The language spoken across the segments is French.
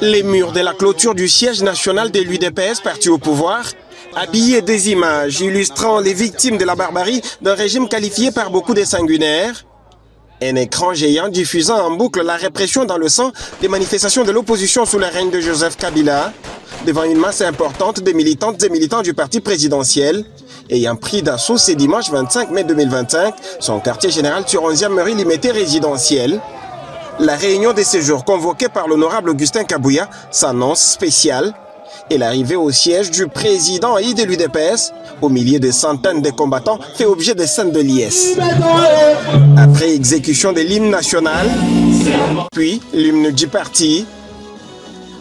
Les murs de la clôture du siège national de l'UDPS, parti au pouvoir, habillés des images illustrant les victimes de la barbarie d'un régime qualifié par beaucoup de sanguinaire. Un écran géant diffusant en boucle la répression dans le sang des manifestations de l'opposition sous le règne de Joseph Kabila, devant une masse importante de militantes et militants du parti présidentiel, ayant pris d'assaut ce dimanche 25 mai 2025 son quartier général sur 11e rue Limité résidentielle. La réunion de séjour convoquée par l'honorable Augustin Kabouya s'annonce spéciale et l'arrivée au siège du président Haï de l'UDPS, au milieu de centaines de combattants, fait objet de scènes de liesse. Après exécution de l'hymne national, puis l'hymne du parti,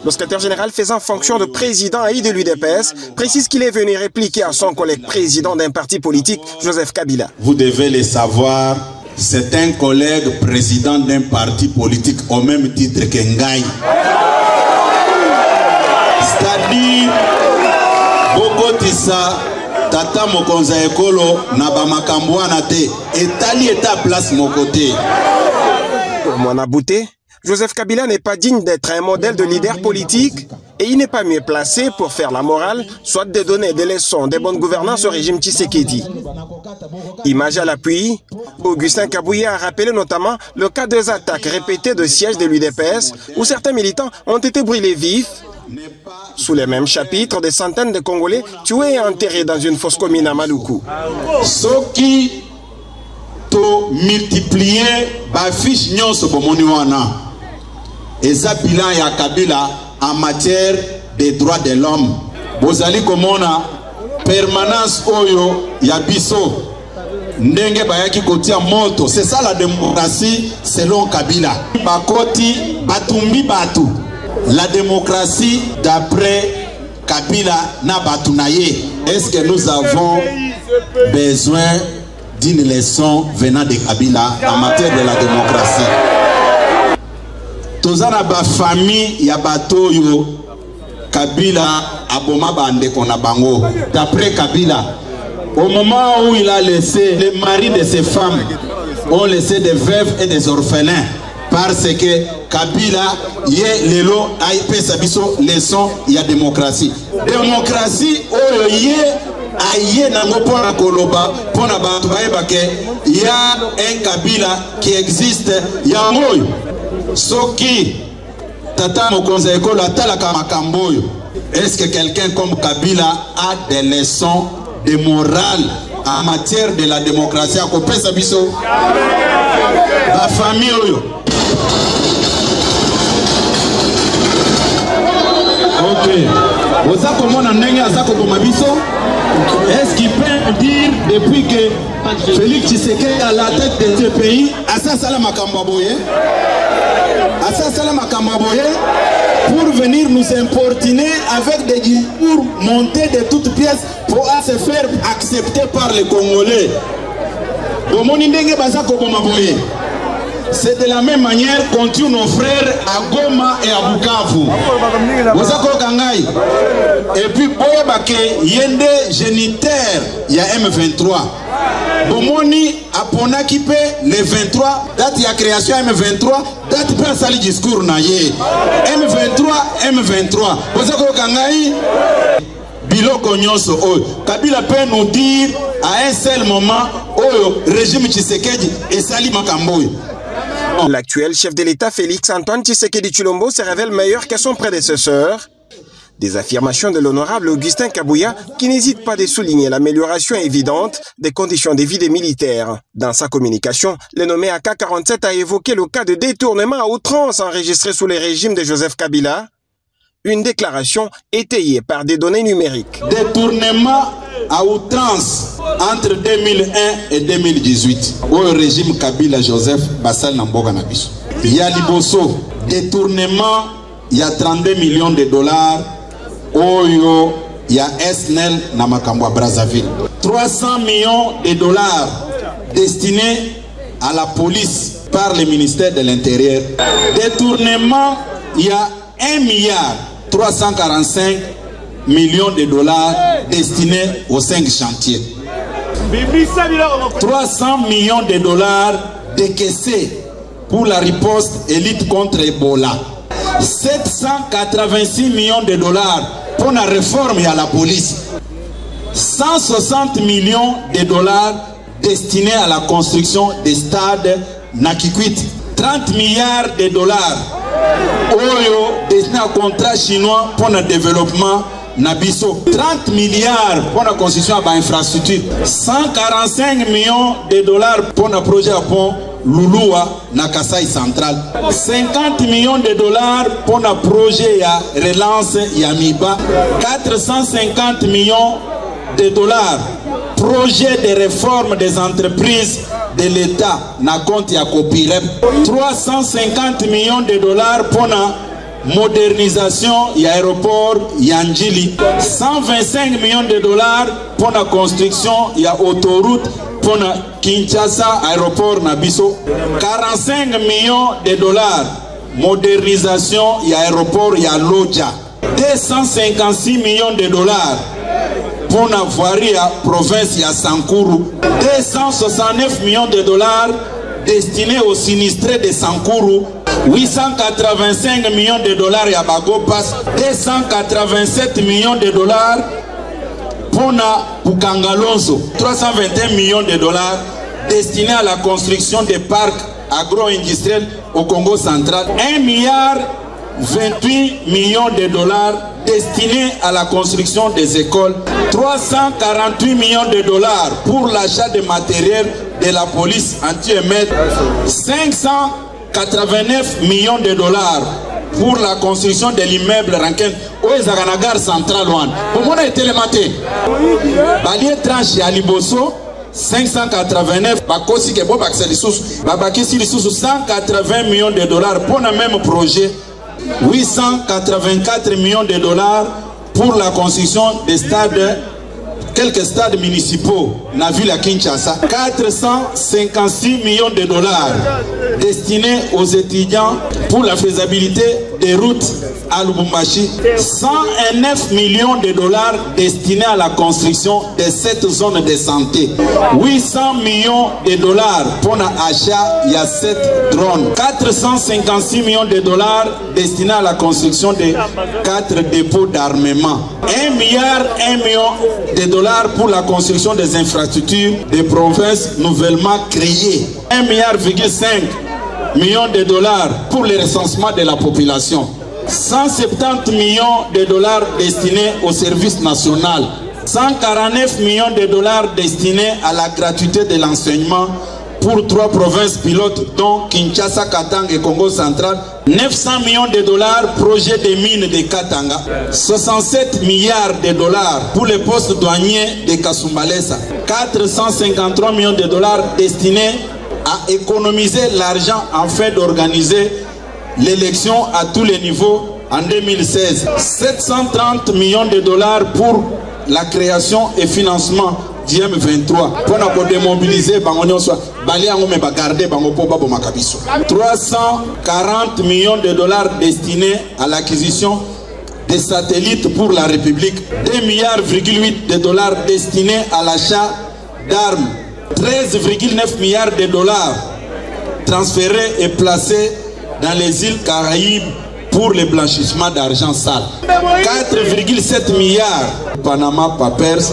le secrétaire général faisant fonction de président Haï de l'UDPS précise qu'il est venu répliquer à son collègue président d'un parti politique, Joseph Kabila. Vous devez le savoir, c'est un collègue président d'un parti politique au même titre que Ngaï. C'est-à-dire, Bokotissa, Tata Mokonza Ekolo, Nabamakamboana te, Etali est à place mon côté. Pour Mwanabouté, Joseph Kabila n'est pas digne d'être un modèle de leader politique et il n'est pas mieux placé pour faire la morale, soit de donner des leçons de bonne gouvernance au régime Tshisekedi. Image à l'appui, Augustin Kabouya a rappelé notamment le cas des attaques répétées de sièges de l'UDPS où certains militants ont été brûlés vifs. Sous les mêmes chapitres, des centaines de Congolais tués et enterrés dans une fosse commune à Maluku. Ceux qui ont multiplié les fiches et ça bilan ya Kabila en matière des droits de l'homme. Bozali komona permanence oyo ya biso ndenge bayaki kotia moto. C'est ça la démocratie selon Kabila. Bakoti batumbi batu. La démocratie d'après Kabila na batu na ye. Est-ce que nous avons besoin d'une leçon venant de Kabila en matière de la démocratie? Tozana ba famille ya bato yo Kabila aboma bande kona bango. D'après Kabila, au moment où il a laissé les maris de ses femmes ont laissé des veuves et des orphelins parce que Kabila yé lelo aïpe sabiso leçon ya démocratie. Démocratie oyo yé aïe nango pona koloba pona batu baeba ke ya un Kabila qui existe ya moyo. Soki Tata Mokonza Ekolo atalaka makamboyo. Est-ce que quelqu'un comme Kabila a des leçons de morale en matière de la démocratie à Kopé Sabiso? La famille oyo. Ok. Vous avez comment on a Azako Bomabiso? Est-ce qu'il peut dire depuis que Félix Tshisekedi est à la tête de ce pays, Assa Salama Kambaboye, pour venir nous importuner avec des discours montés de toutes pièces pour se faire accepter par les Congolais? C'est de la même manière qu'on tue nos frères à Goma et à Bukavu. Et puis, Yende génitaire, il y a M23. Bomoni a Ponakipe, les 23, date de la création M23, date de sali discours naye. M23. Biloko nyonso oyo. Kabila peut nous dire à un seul moment, oyo régime Tshisekedi et sali makamboyo. L'actuel chef de l'État Félix Antoine Tshisekedi Tshilombo se révèle meilleur que son prédécesseur. Des affirmations de l'honorable Augustin Kabouya qui n'hésite pas de souligner l'amélioration évidente des conditions de vie des militaires. Dans sa communication, le nommé AK-47 a évoqué le cas de détournement à outrance enregistré sous le régime de Joseph Kabila. Une déclaration étayée par des données numériques. Détournement à outrance entre 2001 et 2018. Au régime Kabila Joseph Bassal Namboga Nabiso. Il y a Liboso. Détournement, il y a 32 millions de dollars. Oyo, il y a SNEL Namakambwa Brazzaville. 300 millions de dollars destinés à la police par le ministère de l'Intérieur. Détournement, il y a 1 milliard 345 millions de dollars destinés aux 5 chantiers. 300 millions de dollars décaissés pour la riposte et lutte contre Ebola. 786 millions de dollars pour la réforme à la police. 160 millions de dollars destinés à la construction des stades Nakikwit. 30 milliards de dollars Oyo destinés à contrat chinois pour le développement Nabiso. 30 milliards pour la construction de l'infrastructure. 145 millions de dollars pour le projet à pont Lulua na Kasai Central. 50 millions de dollars pour le projet à relance Yamiba. 450 millions de dollars projet de réforme des entreprises de l'État na compte ya Copirep. 350 millions de dollars pour la modernisation de l'aéroport Yanjili. 125 millions de dollars pour la construction de l'autoroute pour la Kinshasa aéroport Nabiso. 45 millions de dollars modernisation de l'aéroport Yaloja. 256 millions de dollars pour la voirie à province de Sankuru. 269 millions de dollars destinés aux sinistrés de Sankuru. 885 millions de dollars à Bagopas. 287 millions de dollars pour Pukangalonso. 321 millions de dollars destinés à la construction des parcs agro-industriels au Congo central. 1 milliard 28 millions de dollars destinés à la construction des écoles. 348 millions de dollars pour l'achat de matériel de la police anti-émeute. 589 millions de dollars pour la construction de l'immeuble Ranken au Zaganagar central. Pour moi, il télématé. Balier tranche à Liboso. 589 bakosi ke boba accès ressources babaki si ressources 180 millions de dollars pour le même projet. 884 millions de dollars pour la construction des stades, quelques stades municipaux dans la ville à Kinshasa. 456 millions de dollars destinés aux étudiants pour la faisabilité des routes à Lubumbashi. 109 millions de dollars destinés à la construction de cette zone de santé. 800 millions de dollars pour l'achat de 7 drones. 456 millions de dollars destinés à la construction de 4 dépôts d'armement. 1 milliard 1 million de dollars pour la construction des infrastructures des provinces nouvellement créées. 1,5 milliard millions de dollars pour le recensement de la population. 170 millions de dollars destinés au service national. 149 millions de dollars destinés à la gratuité de l'enseignement pour 3 provinces pilotes dont Kinshasa, Katanga et Congo central. 900 millions de dollars projet de mines de Katanga. 67 milliards de dollars pour les postes douaniers de Kasumbalesa. 453 millions de dollars destinés à économiser l'argent afin d'organiser l'élection à tous les niveaux en 2016. 730 millions de dollars pour la création et financement d'IM23 pour nous démobiliser 340 millions de dollars destinés à l'acquisition des satellites pour la République. 2,8 milliards de dollars destinés à l'achat d'armes. 13,9 milliards de dollars transférés et placés dans les îles Caraïbes pour le blanchissement d'argent sale. 4,7 milliards Panama Papers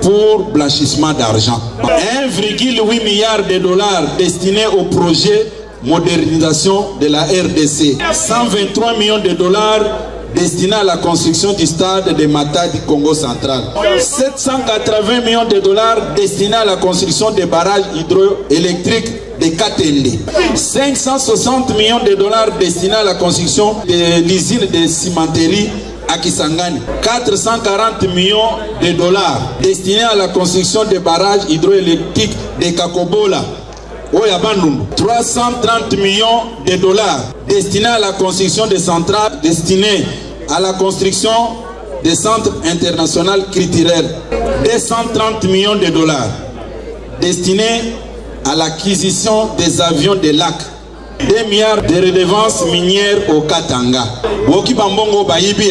pour blanchissement d'argent. 1,8 milliard de dollars destinés au projet modernisation de la RDC. 123 millions de dollars destinés à la construction du stade de Matadi, Congo central. 780 millions de dollars destinés à la construction des barrages hydroélectriques de Katende. 560 millions de dollars destinés à la construction de l'usine de cimenterie à Kisangani. 440 millions de dollars destinés à la construction des barrages hydroélectriques de Kakobola. 330 millions de dollars destinés à la construction des centrales, destinés à la construction des centres internationaux culturels. 230 millions de dollars destinés à l'acquisition des avions de lac. 2 milliards de redevances minières au Katanga. Boki Bambongo Bayibi,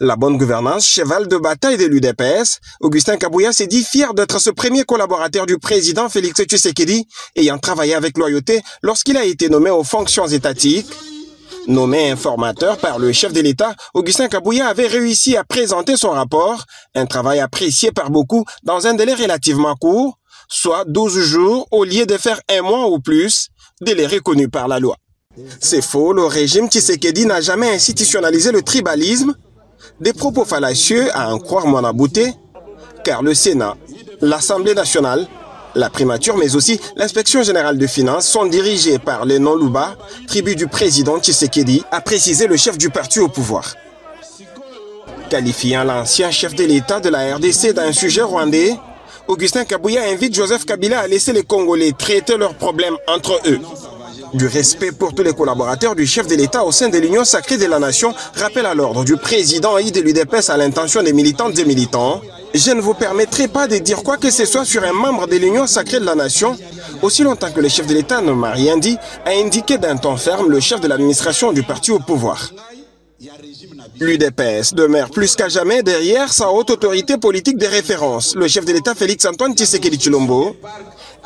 La bonne gouvernance, cheval de bataille de l'UDPS, Augustin Kabouya s'est dit fier d'être ce premier collaborateur du président Félix Tshisekedi, ayant travaillé avec loyauté lorsqu'il a été nommé aux fonctions étatiques. Nommé informateur par le chef de l'État, Augustin Kabouya avait réussi à présenter son rapport, un travail apprécié par beaucoup dans un délai relativement court, soit 12 jours au lieu de faire 1 mois ou plus, délai reconnu par la loi. C'est faux, le régime Tshisekedi n'a jamais institutionnalisé le tribalisme, des propos fallacieux à en croire Mwanabouté, car le Sénat, l'Assemblée nationale, la primature mais aussi l'inspection générale de finances sont dirigés par les non-Luba, tribu du président Tshisekedi, a précisé le chef du parti au pouvoir. Qualifiant l'ancien chef de l'État de la RDC d'un sujet rwandais, Augustin Kabouya invite Joseph Kabila à laisser les Congolais traiter leurs problèmes entre eux. Du respect pour tous les collaborateurs du chef de l'État au sein de l'Union sacrée de la nation, rappel à l'ordre du président et de l'UDPS à l'intention des militantes et militants. Je ne vous permettrai pas de dire quoi que ce soit sur un membre de l'Union sacrée de la nation, aussi longtemps que le chef de l'État ne m'a rien dit, a indiqué d'un ton ferme le chef de l'administration du parti au pouvoir. L'UDPS demeure plus qu'à jamais derrière sa haute autorité politique de référence, le chef de l'État Félix-Antoine Tshisekedi Tshilombo.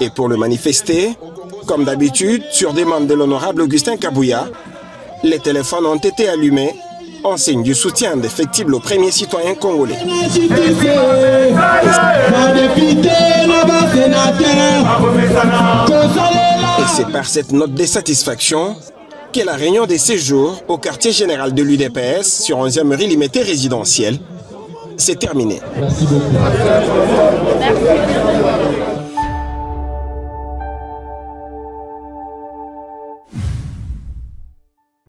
Et pour le manifester, comme d'habitude, sur demande de l'honorable Augustin Kabouya, les téléphones ont été allumés en signe du soutien défectible aux premiers citoyens congolais. Et c'est par cette note de satisfaction que la réunion de séjour au quartier général de l'UDPS sur 11e rue Limité résidentielle s'est terminée. Merci beaucoup. Merci.